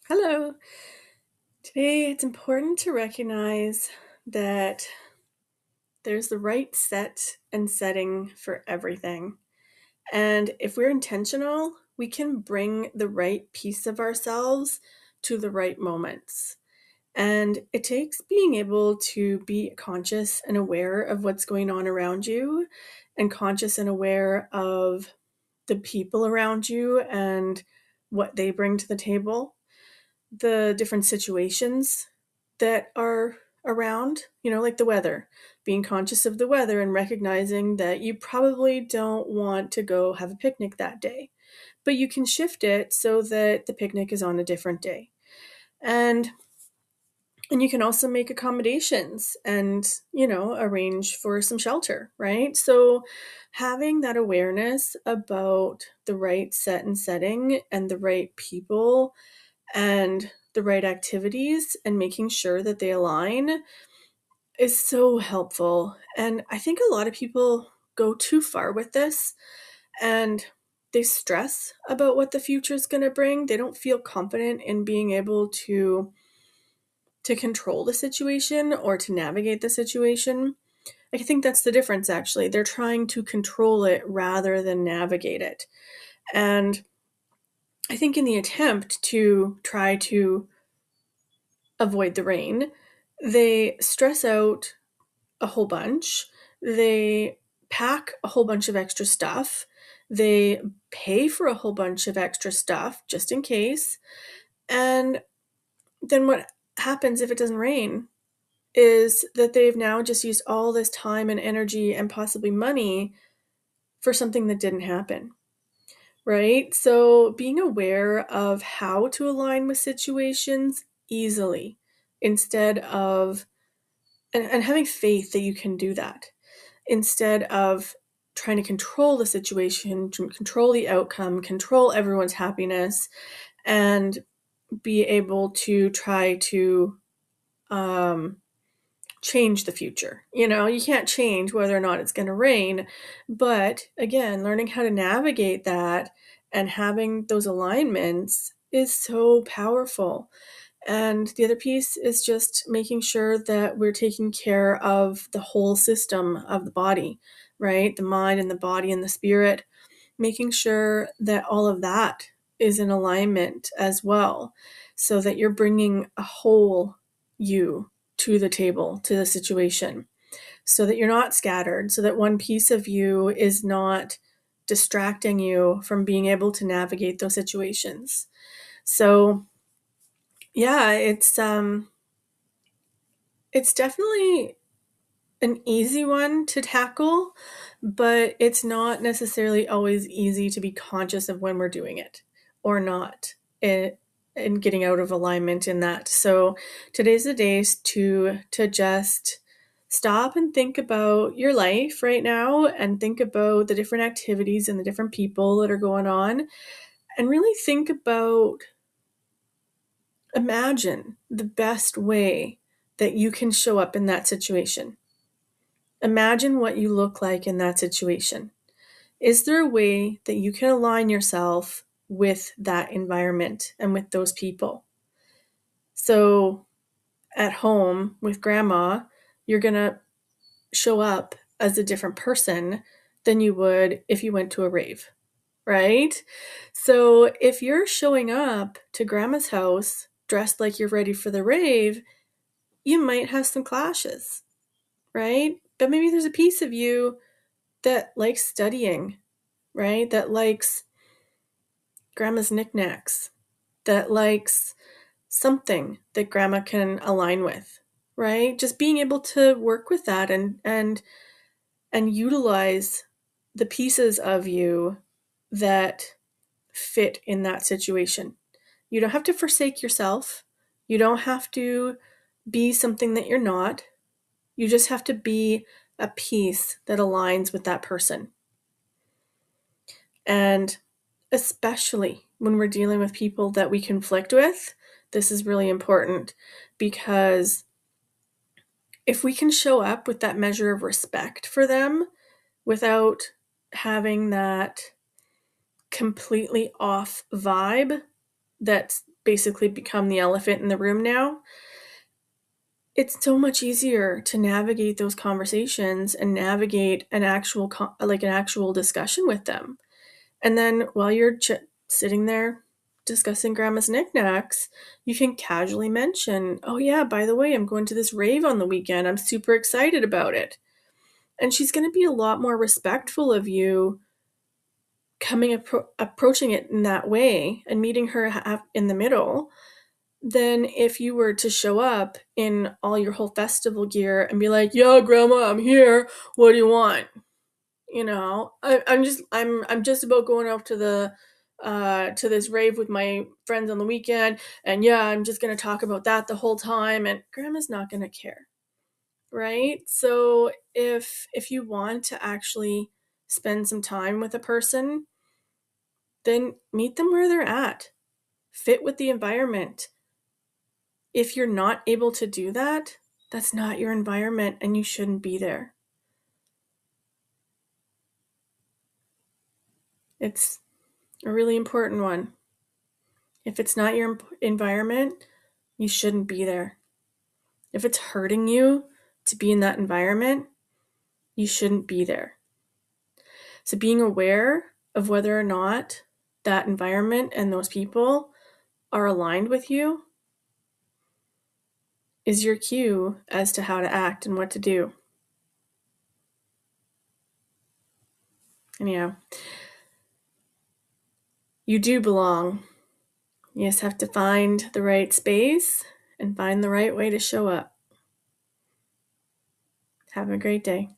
Hello. Today it's important to recognize that there's the right set and setting for everything. And if we're intentional, we can bring the right piece of ourselves to the right moments. And it takes being able to be conscious and aware of what's going on around you and conscious and aware of the people around you and what they bring to the table, the different situations that are around, like the weather, being conscious of the weather and recognizing that you probably don't want to go have a picnic that day, but you can shift it so that the picnic is on a different day. And you can also make accommodations and, arrange for some shelter, right? So having that awareness about the right set and setting and the right people and the right activities and making sure that they align is so helpful. And I think a lot of people go too far with this and they stress about what the future is going to bring. They don't feel confident in being able to control the situation or to navigate the situation. I think that's the difference, actually. They're trying to control it rather than navigate it. And I think in the attempt to try to avoid the rain, they stress out a whole bunch. They pack a whole bunch of extra stuff. They pay for a whole bunch of extra stuff just in case. And then what happens if it doesn't rain is that they've now just used all this time and energy and possibly money for something that didn't happen. Right? So being aware of how to align with situations easily instead of and having faith that you can do that instead of trying to control the situation, control the outcome, control everyone's happiness, and be able to try to change the future. You can't change whether or not it's going to rain, but again, learning how to navigate that and having those alignments is so powerful. And the other piece is just making sure that we're taking care of the whole system of the body, right? The mind and the body and the spirit, making sure that all of that is in alignment as well, so that you're bringing a whole you to the table, to the situation, so that you're not scattered, so that one piece of you is not distracting you from being able to navigate those situations. So, yeah, it's definitely an easy one to tackle, but it's not necessarily always easy to be conscious of when we're doing it or not, and getting out of alignment in that. So today's the day to just stop and think about your life right now and think about the different activities and the different people that are going on, and really think about, imagine the best way that you can show up in that situation. Imagine what you look like in that situation. Is there a way that you can align yourself with that environment and with those people? So at home with grandma, you're going to show up as a different person than you would if you went to a rave, right? So if you're showing up to grandma's house dressed like you're ready for the rave, you might have some clashes, right? But maybe there's a piece of you that likes studying, right? That likes grandma's knickknacks, that likes something that grandma can align with, right? Just being able to work with that and utilize the pieces of you that fit in that situation. You don't have to forsake yourself. You don't have to be something that you're not. You just have to be a piece that aligns with that person. And especially when we're dealing with people that we conflict with, this is really important, because if we can show up with that measure of respect for them without having that completely off vibe that's basically become the elephant in the room now. It's so much easier to navigate those conversations and navigate an actual discussion with them. And then while you're sitting there discussing grandma's knickknacks, you can casually mention, oh yeah, by the way, I'm going to this rave on the weekend. I'm super excited about it. And she's going to be a lot more respectful of you approaching it in that way and meeting her in the middle than if you were to show up in all your whole festival gear and be like, yeah, grandma, I'm here. What do you want? You know, I'm just about going up to the to this rave with my friends on the weekend, and yeah, I'm just gonna talk about that the whole time, and grandma's not gonna care, right? So if you want to actually spend some time with a person, then meet them where they're at. Fit with the environment. If you're not able to do that, that's not your environment and you shouldn't be there. It's a really important one. If it's not your environment, you shouldn't be there. If it's hurting you to be in that environment, you shouldn't be there. So being aware of whether or not that environment and those people are aligned with you is your cue as to how to act and what to do. Anyhow, you do belong. You just have to find the right space and find the right way to show up. Have a great day.